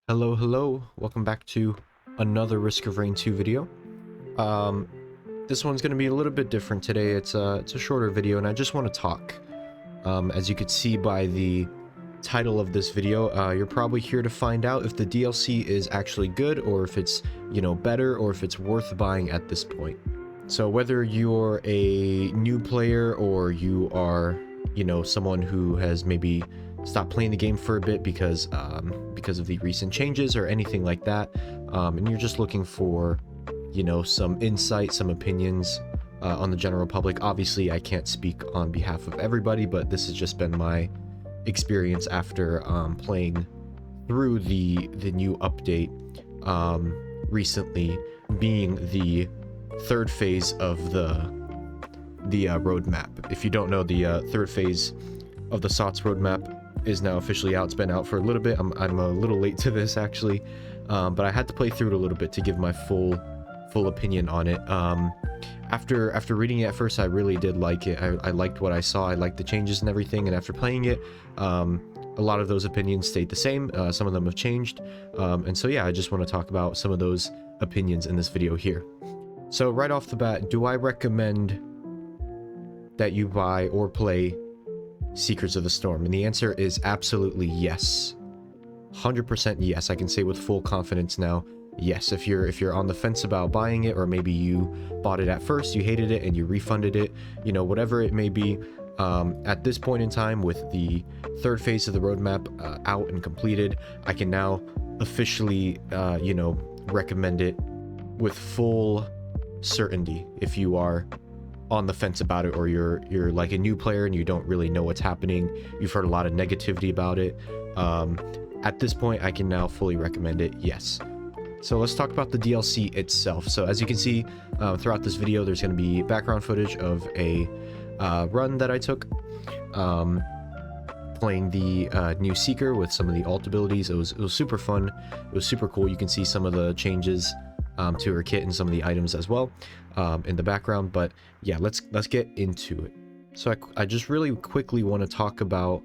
Hello, welcome back to another Risk of Rain 2 video. This one's going to be a little bit different today. It's a shorter video, and I just want to talk. As you could see by the title of this video, you're probably here to find out if the DLC is actually good, or if it's, better, or if it's worth buying at this point. So whether you're a new player, or you are, someone who has maybe stop playing the game for a bit because of the recent changes or anything like that, and you're just looking for some insight, some opinions on the general public. Obviously I can't speak on behalf of everybody, but this has just been my experience after playing through the new update recently, being the third phase of the roadmap. If you don't know, the third phase of the SOTS roadmap is now officially out. It's been out for a little bit. I'm a little late to this actually, but I had to play through it a little bit to give my full opinion on it. After reading it at first, I really did like it. I liked what I saw. I liked the changes and everything, and after playing it, a lot of those opinions stayed the same. Some of them have changed, and so yeah, I just want to talk about some of those opinions in this video here. So right off the bat, do I recommend that you buy or play Secrets of the Storm? And the answer is absolutely yes. 100% yes. I can say with full confidence now, yes. If you're on the fence about buying it, or maybe you bought it at first, you hated it and you refunded it, whatever it may be, at this point in time, with the third phase of the roadmap out and completed, I can now officially recommend it with full certainty. If you are on the fence about it, or you're like a new player and you don't really know what's happening, you've heard a lot of negativity about it, at this point I can now fully recommend it, yes. So let's talk about the DLC itself. So as you can see, throughout this video, there's going to be background footage of a run that I took, playing the new Seeker with some of the alt abilities. It was super fun. It was super cool. You can see some of the changes to her kit and some of the items as well in the background. But yeah, let's get into it. So I just really quickly want to talk about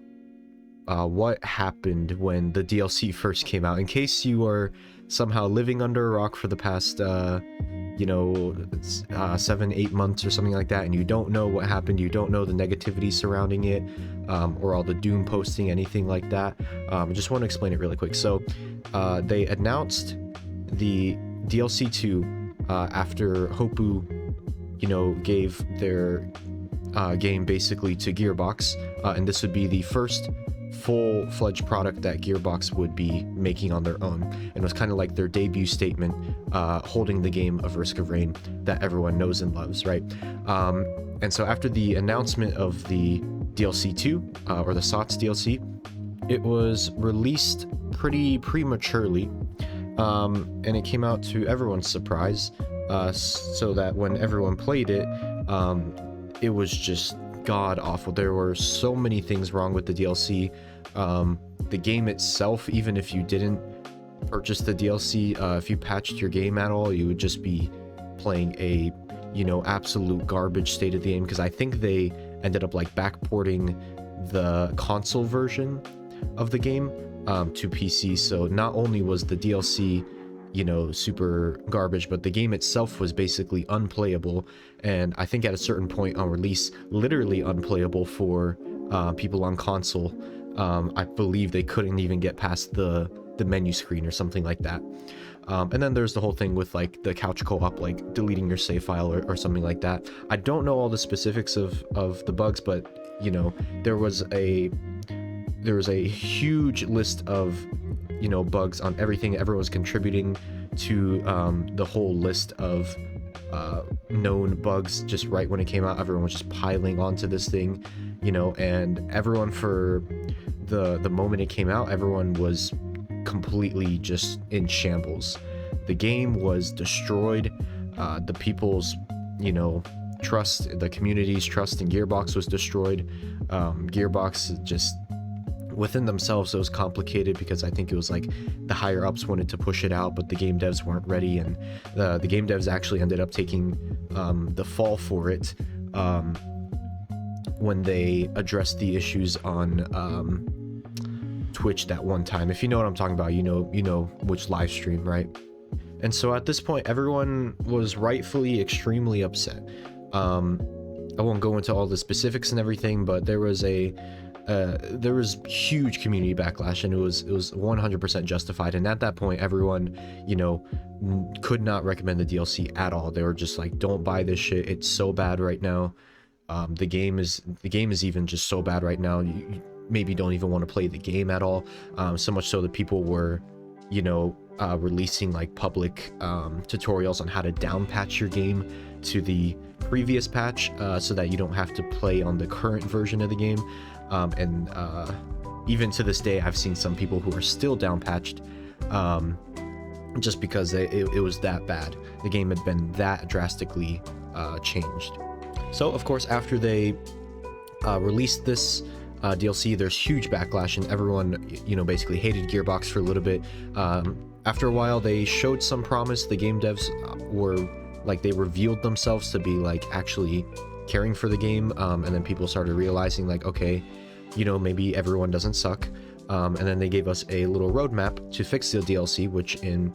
what happened when the DLC first came out, in case you are somehow living under a rock for the past 7-8 months or something like that, and you don't know what happened, you don't know the negativity surrounding it, or all the doom posting, anything like that. I just want to explain it really quick. So they announced the DLC 2 after Hoppu gave their game basically to Gearbox, and this would be the first full-fledged product that Gearbox would be making on their own, and it was kind of like their debut statement, holding the game of Risk of Rain that everyone knows and loves, right? And so after the announcement of the DLC 2, or the SOTS DLC, it was released pretty prematurely, and it came out to everyone's surprise, so that when everyone played it, it was just god awful. There were so many things wrong with the DLC. The game itself, even if you didn't purchase the DLC, if you patched your game at all, you would just be playing a absolute garbage state of the game, because I think they ended up like backporting the console version of the game to PC. So not only was the DLC super garbage, but the game itself was basically unplayable, and I think at a certain point on release, literally unplayable for people on console. I believe they couldn't even get past the menu screen or something like that. And then there's the whole thing with like the couch co-op, like deleting your save file or something like that. I don't know all the specifics of the bugs, but there was a huge list of bugs on everything. Everyone was contributing to the whole list of known bugs just right when it came out. Everyone was just piling onto this thing, and everyone, for the moment it came out, everyone was completely just in shambles. The game was destroyed. The people's trust, the community's trust in Gearbox was destroyed. Gearbox just within themselves, it was complicated, because I think it was like the higher ups wanted to push it out, but the game devs weren't ready, and the game devs actually ended up taking the fall for it when they addressed the issues on Twitch that one time. If you know what I'm talking about, you know which live stream, right? And so at this point, everyone was rightfully extremely upset. I won't go into all the specifics and everything, but there was huge community backlash, and it was 100% justified. And at that point, everyone, could not recommend the DLC at all. They were just like, don't buy this shit. It's so bad right now. The game is even just so bad right now. You maybe don't even want to play the game at all. So much so that people were, releasing like public tutorials on how to down patch your game to the previous patch, so that you don't have to play on the current version of the game. And even to this day, I've seen some people who are still down patched, just because it was that bad. The game had been that drastically changed. So of course, after they released this DLC, there's huge backlash, and everyone, basically hated Gearbox for a little bit. After a while, they showed some promise. The game devs were like, they revealed themselves to be like actually caring for the game, and then people started realizing like, okay, maybe everyone doesn't suck. And then they gave us a little roadmap to fix the DLC, which in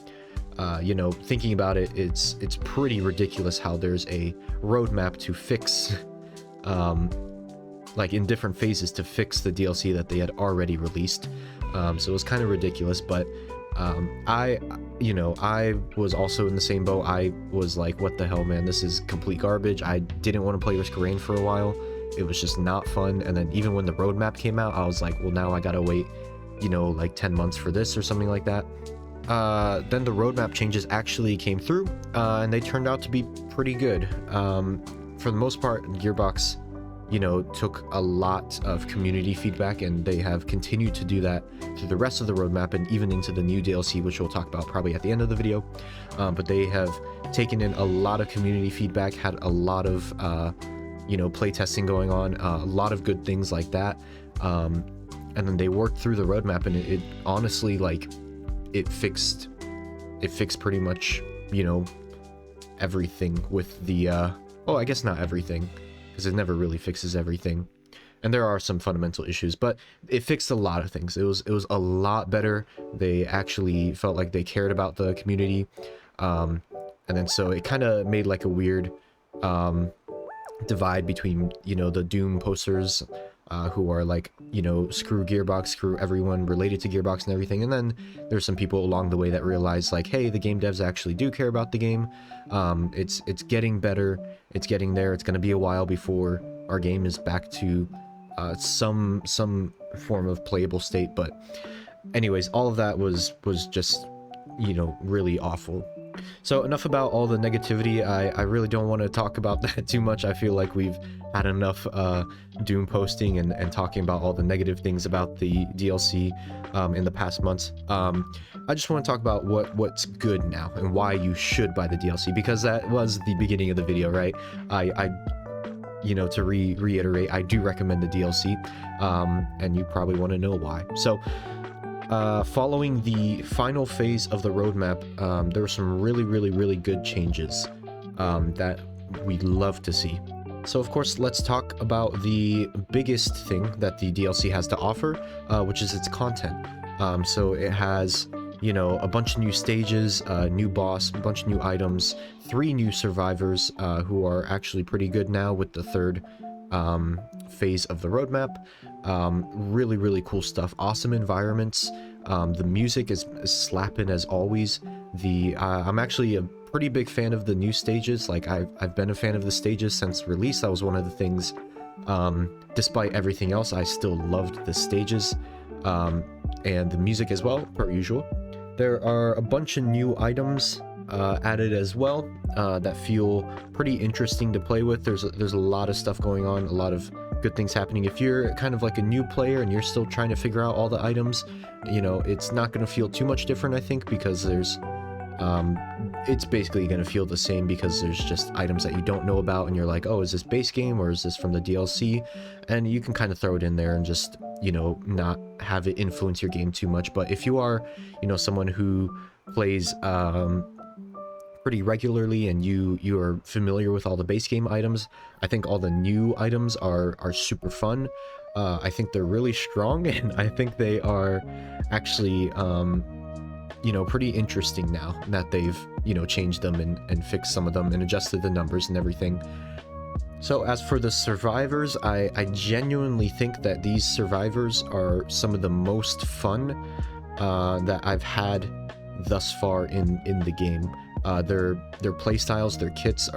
thinking about it, it's pretty ridiculous how there's a roadmap to fix like in different phases to fix the DLC that they had already released. So it was kind of ridiculous, but I was also in the same boat. I was like, what the hell, man, this is complete garbage. I didn't want to play Risk of Rain for a while. It was just not fun. And then even when the roadmap came out, I was like, well, now I gotta wait, like 10 months for this or something like that. Then the roadmap changes actually came through, and they turned out to be pretty good. For the most part, Gearbox, took a lot of community feedback, and they have continued to do that through the rest of the roadmap and even into the new DLC, which we'll talk about probably at the end of the video. But they have taken in a lot of community feedback, had a lot of playtesting going on, a lot of good things like that. And then they worked through the roadmap, and it honestly, like, it fixed pretty much, everything with the, well, I guess not everything, because it never really fixes everything. And there are some fundamental issues, but it fixed a lot of things. It was a lot better. They actually felt like they cared about the community. And then so it kind of made like a weird divide between, the Doom posters, who are like, screw Gearbox, screw everyone related to Gearbox and everything. And then there's some people along the way that realize like, hey, the game devs actually do care about the game. It's getting better. It's getting there. It's going to be a while before our game is back to some form of playable state. But anyways, all of that was just, really awful. So enough about all the negativity. I really don't want to talk about that too much. I feel like we've had enough Doom posting and talking about all the negative things about the DLC in the past months. I just want to talk about what's good now and why you should buy the DLC, because that was the beginning of the video, right? I to reiterate, I do recommend the DLC, and you probably want to know why. So following the final phase of the roadmap, there were some really good changes that we'd love to see. So of course, let's talk about the biggest thing that the DLC has to offer, which is its content. So it has, a bunch of new stages, a new boss, a bunch of new items, 3 new survivors who are actually pretty good now with the third phase of the roadmap. Really cool stuff. Awesome environments. The music is slapping as always. I'm actually a pretty big fan of the new stages. Like I've been a fan of the stages since release. That was one of the things. Despite everything else, I still loved the stages, and the music as well, per usual. There are a bunch of new items added as well that feel pretty interesting to play with. There's a lot of stuff going on, a lot of good things happening. If you're kind of like a new player and you're still trying to figure out all the items, it's not going to feel too much different, I think, because there's it's basically going to feel the same, because there's just items that you don't know about and you're like, oh, is this base game or is this from the DLC? And you can kind of throw it in there and just, not have it influence your game too much. But if you are, someone who plays pretty regularly and you are familiar with all the base game items, I think all the new items are super fun. I think they're really strong, and I think they are actually, you know, pretty interesting now that they've, you know, changed them and fixed some of them and adjusted the numbers and everything. So as for the survivors, I genuinely think that these survivors are some of the most fun that I've had thus far in the game. Their playstyles, their kits,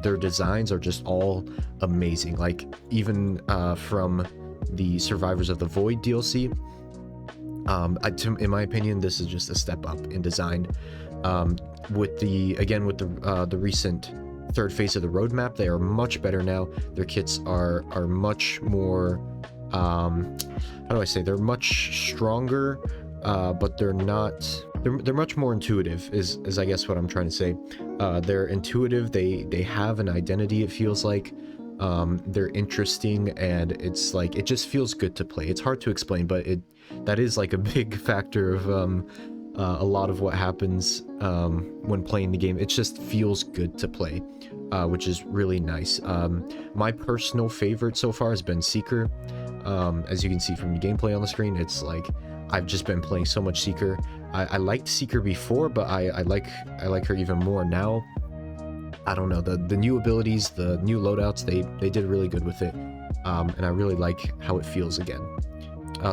their designs are just all amazing. Like even from the Survivors of the Void DLC, in my opinion, this is just a step up in design. With the recent third phase of the roadmap, they are much better now. Their kits are much more, how do I say, they're much stronger, but they're not. They're much more intuitive, is I guess what I'm trying to say. They're intuitive. They have an identity. It feels like they're interesting, and it's like it just feels good to play. It's hard to explain, but that is like a big factor of a lot of what happens when playing the game. It just feels good to play, which is really nice. My personal favorite so far has been Seeker. As you can see from the gameplay on the screen, it's like I've just been playing so much Seeker. I liked Seeker before, but I like her even more now. I don't know, the new abilities, the new loadouts, they did really good with it, and I really like how it feels again.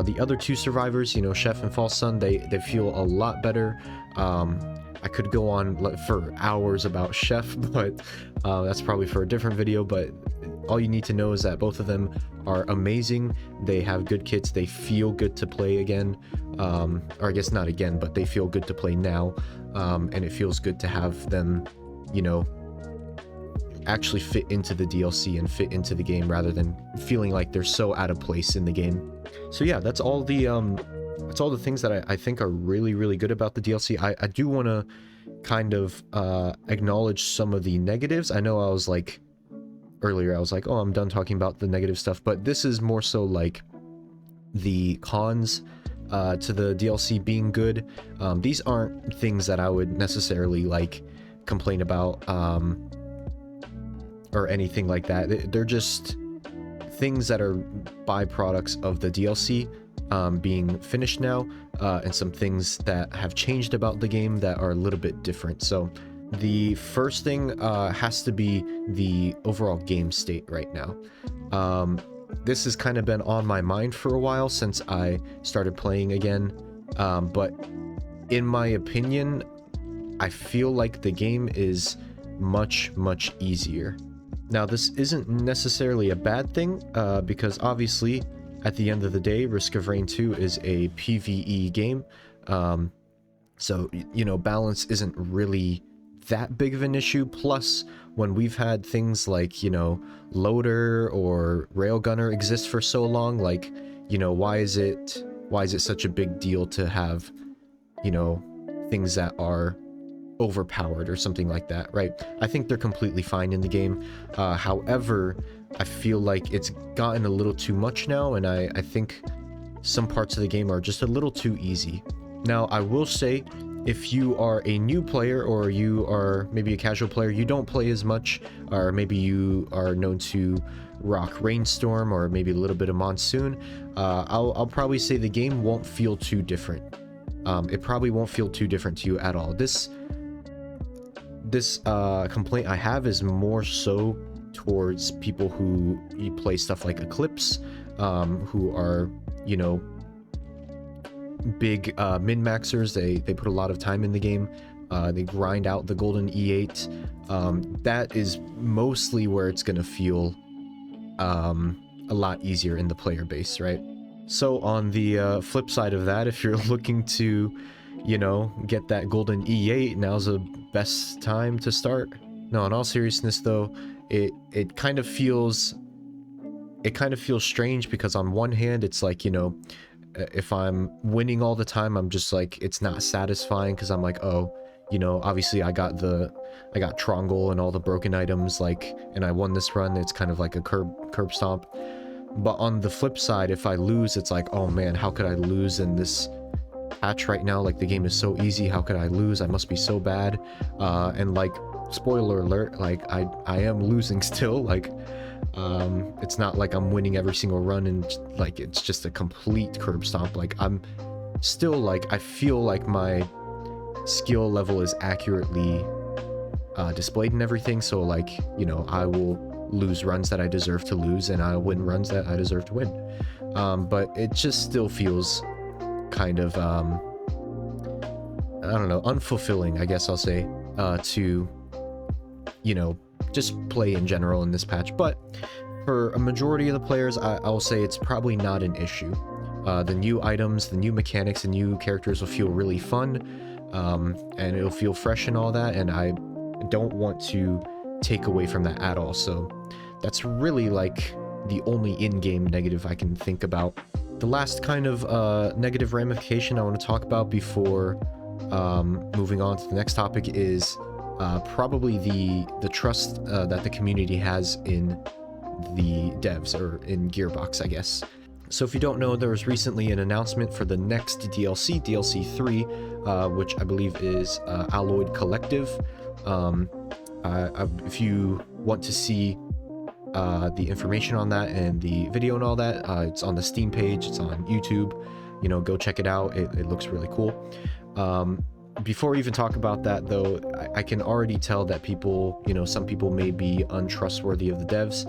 The other two survivors, you know, Chef and False Sun, they feel a lot better. I could go on for hours about Chef, but that's probably for a different video. But all you need to know is that both of them are amazing. They have good kits. They feel good to play again, or I guess not again, but they feel good to play now, and it feels good to have them, you know, actually fit into the DLC and fit into the game rather than feeling like they're so out of place in the game. So yeah, that's all the things that I think are really, really good about the DLC. I do want to kind of acknowledge some of the negatives. I know I was like, earlier I was like, oh, I'm done talking about the negative stuff, but this is more so like the cons to the DLC being good. These aren't things that I would necessarily like complain about or anything like that. They're just things that are byproducts of the DLC being finished now, and some things that have changed about the game that are a little bit different. So the first thing has to be the overall game state right now. This has kind of been on my mind for a while since I started playing again, but in my opinion, I feel like the game is much easier. Now, this isn't necessarily a bad thing, because obviously, at the end of the day, Risk of Rain 2 is a PvE game, so, you know, balance isn't really that big of an issue. Plus, when we've had things like, you know, Loader or Railgunner exist for so long, like, you know, why is it such a big deal to have, you know, things that are overpowered or something like that, right? I think they're completely fine in the game. However, I feel like it's gotten a little too much now, and I think some parts of the game are just a little too easy. Now, I will say, if you are a new player or you are maybe a casual player, you don't play as much, or maybe you are known to rock Rainstorm or maybe a little bit of Monsoon, I'll probably say the game won't feel too different. It probably won't feel too different to you at all. This complaint I have is more so towards people who play stuff like Eclipse, who are, you know, big min-maxers. They put a lot of time in the game. They grind out the golden E8. That is mostly where it's gonna feel a lot easier in the player base, right? So on the flip side of that, if you're looking to, you know, get that golden E8, now's the best time to start. No, in all seriousness though, it kind of feels strange, because on one hand it's like, you know, if I'm winning all the time, I'm just like, it's not satisfying, because I'm like, oh, you know, obviously I got Trongle and all the broken items, like, and I won this run. It's kind of like a curb stomp. But on the flip side, if I lose, it's like, oh man, how could I lose in this patch right now? Like, the game is so easy, how could I lose? I must be so bad. And like, spoiler alert, like I am losing still. Like, It's not like I'm winning every single run and like it's just a complete curb stomp. Like I'm still like, I feel like my skill level is accurately displayed and everything. So like, you know, I will lose runs that I deserve to lose, and I'll win runs that I deserve to win. But it just still feels kind of, I don't know, unfulfilling, I guess I'll say, to, you know, just play in general in this patch. But for a majority of the players, I'll say it's probably not an issue. The new items, the new mechanics, the new characters will feel really fun, and it'll feel fresh and all that, and I don't want to take away from that at all. So that's really like the only in-game negative I can think about. The last kind of negative ramification I want to talk about before moving on to the next topic is probably the trust that the community has in the devs, or in Gearbox, I guess. So if you don't know, there was recently an announcement for the next DLC, DLC 3, which I believe is Alloyed Collective. If you want to see the information on that and the video and all that, it's on the Steam page, it's on YouTube. You know, go check it out. It looks really cool. Before we even talk about that, though, I can already tell that people, you know, some people may be untrustworthy of the devs,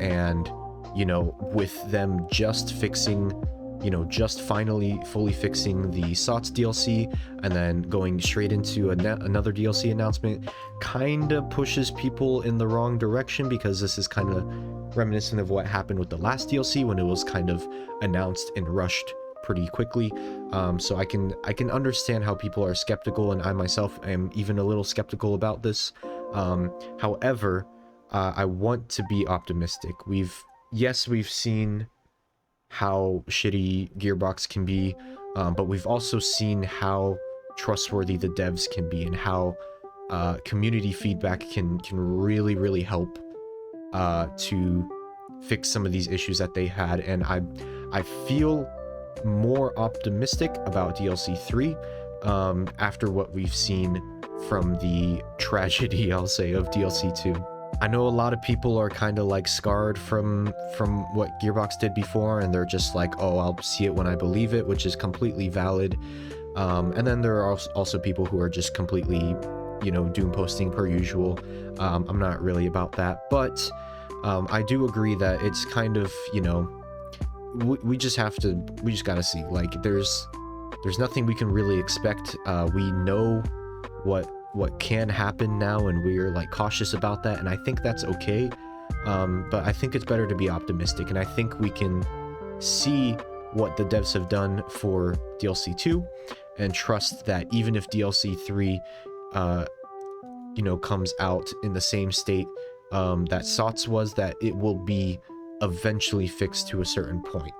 and, you know, with them just fixing, you know, just finally fully fixing the SOTS DLC and then going straight into another DLC announcement kind of pushes people in the wrong direction, because this is kind of reminiscent of what happened with the last DLC when it was kind of announced and rushed pretty quickly. So I can understand how people are skeptical, and I myself am even a little skeptical about this. However, I want to be optimistic. We've seen how shitty Gearbox can be, but we've also seen how trustworthy the devs can be, and how community feedback can really, really help to fix some of these issues that they had. And I feel more optimistic about DLC 3 after what we've seen from the tragedy, I'll say, of DLC 2. I know a lot of people are kind of like scarred from what Gearbox did before, and they're just like, oh, I'll see it when I believe it, which is completely valid. And then there are also people who are just completely, you know, doom posting per usual. I'm not really about that, but I do agree that it's kind of, you know, we just gotta see. Like, there's nothing we can really expect. We know what can happen now, and we're like cautious about that, and I think that's okay. But I think it's better to be optimistic, and I think we can see what the devs have done for DLC 2 and trust that even if DLC 3 you know, comes out in the same state that SOTS was, that it will be eventually fixed to a certain point,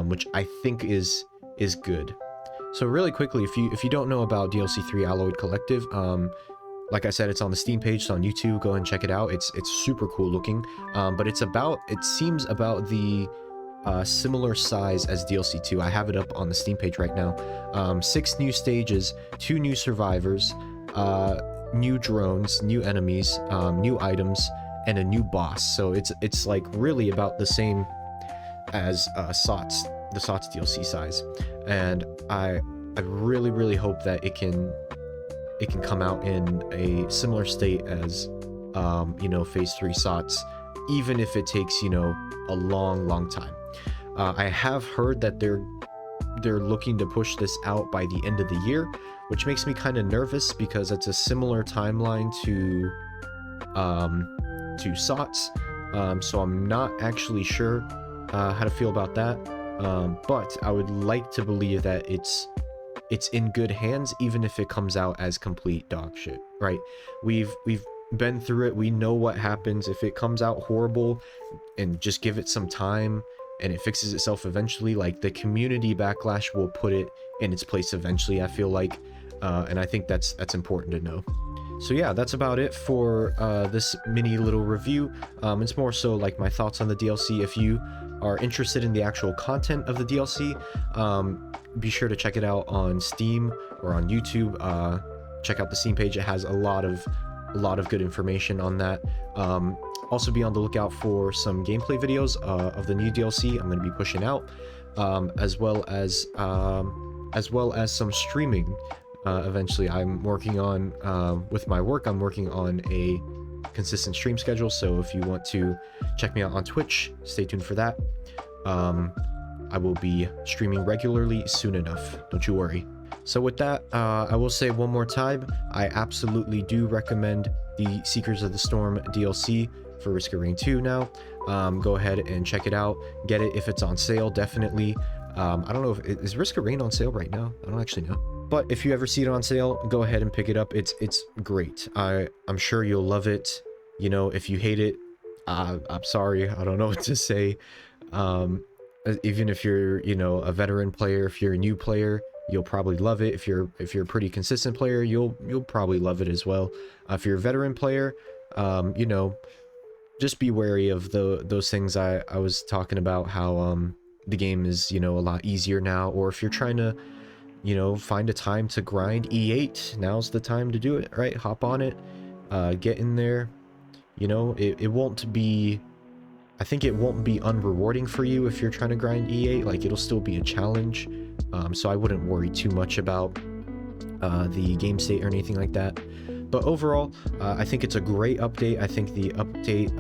which I think is good. So really quickly, if you don't know about DLC 3 Alloyed Collective, like I said, it's on the Steam page, it's on YouTube. Go and check it out. It's super cool looking, but it seems about the similar size as DLC 2. I have it up on the Steam page right now. 6 new stages, 2 new survivors, new drones, new enemies, new items, and a new boss. So it's like really about the same as SOTS, the SOTS DLC size. And I really, really hope that it can come out in a similar state as you know, Phase 3 SOTS, even if it takes, you know, a long time. I have heard that they're looking to push this out by the end of the year, which makes me kind of nervous, because it's a similar timeline to SOTS. So I'm not actually sure how to feel about that. But I would like to believe that it's in good hands, even if it comes out as complete dog shit, right? We've been through it. We know what happens if it comes out horrible, and just give it some time and it fixes itself eventually. Like, the community backlash will put it in its place eventually, I feel like, and I think that's important to know. So yeah, that's about it for this mini little review. It's more so like my thoughts on the DLC. If you are interested in the actual content of the DLC, be sure to check it out on Steam or on YouTube. Check out the Steam page. It has a lot of a lot of good information on that. Also be on the lookout for some gameplay videos of the new DLC I'm going to be pushing out, as well as some streaming. Eventually, I'm working on with my work. I'm working on a consistent stream schedule. So if you want to check me out on Twitch, stay tuned for that. I will be streaming regularly soon enough. Don't you worry. So with that, I will say one more time, I absolutely do recommend the Seekers of the Storm DLC for Risk of Rain 2 now. Go ahead and check it out. Get it if it's on sale, definitely. I don't know if is Risk of Rain on sale right now. I don't actually know. But if you ever see it on sale, go ahead and pick it up. It's great. I'm sure you'll love it. You know, if you hate it, I'm sorry. I don't know what to say. Even if you're, you know, a veteran player, if you're a new player, you'll probably love it. If you're a pretty consistent player, you'll probably love it as well. If you're a veteran player, you know, just be wary of those things I was talking about, how the game is, you know, a lot easier now. Or if you're trying to, you know, find a time to grind E8, now's the time to do it, right? Hop on it, get in there. You know, it won't be, I think it won't be unrewarding for you if you're trying to grind E8. Like, it'll still be a challenge. So I wouldn't worry too much about the game state or anything like that. But overall, I think it's a great update. I think the update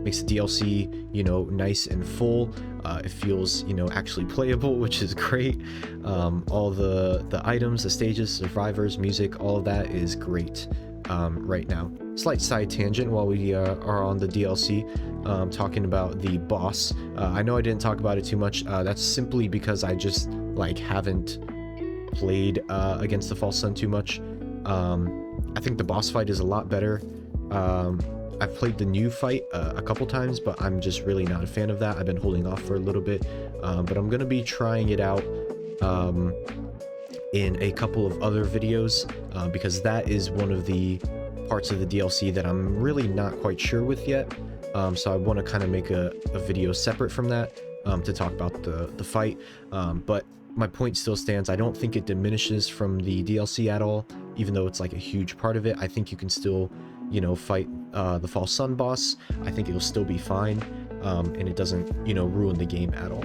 makes the DLC, you know, nice and full. It feels, you know, actually playable, which is great. All the items, the stages, survivors, music, all of that is great right now. Slight side tangent while we are on the DLC, talking about the boss. I know I didn't talk about it too much. That's simply because I just, like, haven't played against the False Sun too much. I think the boss fight is a lot better. I've played the new fight a couple times, but I'm just really not a fan of that. I've been holding off for a little bit, but I'm gonna be trying it out in a couple of other videos, because that is one of the parts of the DLC that I'm really not quite sure with yet. So I want to kind of make a video separate from that to talk about the fight. But my point still stands. I don't think it diminishes from the DLC at all, even though it's like a huge part of it. I think you can still, you know, fight the False Sun boss. I think it'll still be fine, and it doesn't, you know, ruin the game at all.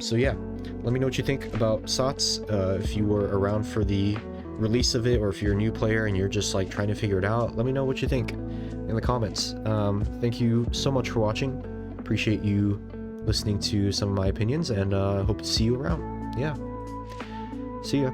So yeah, let me know what you think about SOTS. If you were around for the release of it, or if you're a new player and you're just like trying to figure it out, let me know what you think in the comments. Thank you so much for watching. Appreciate you listening to some of my opinions, and hope to see you around. Yeah, see ya.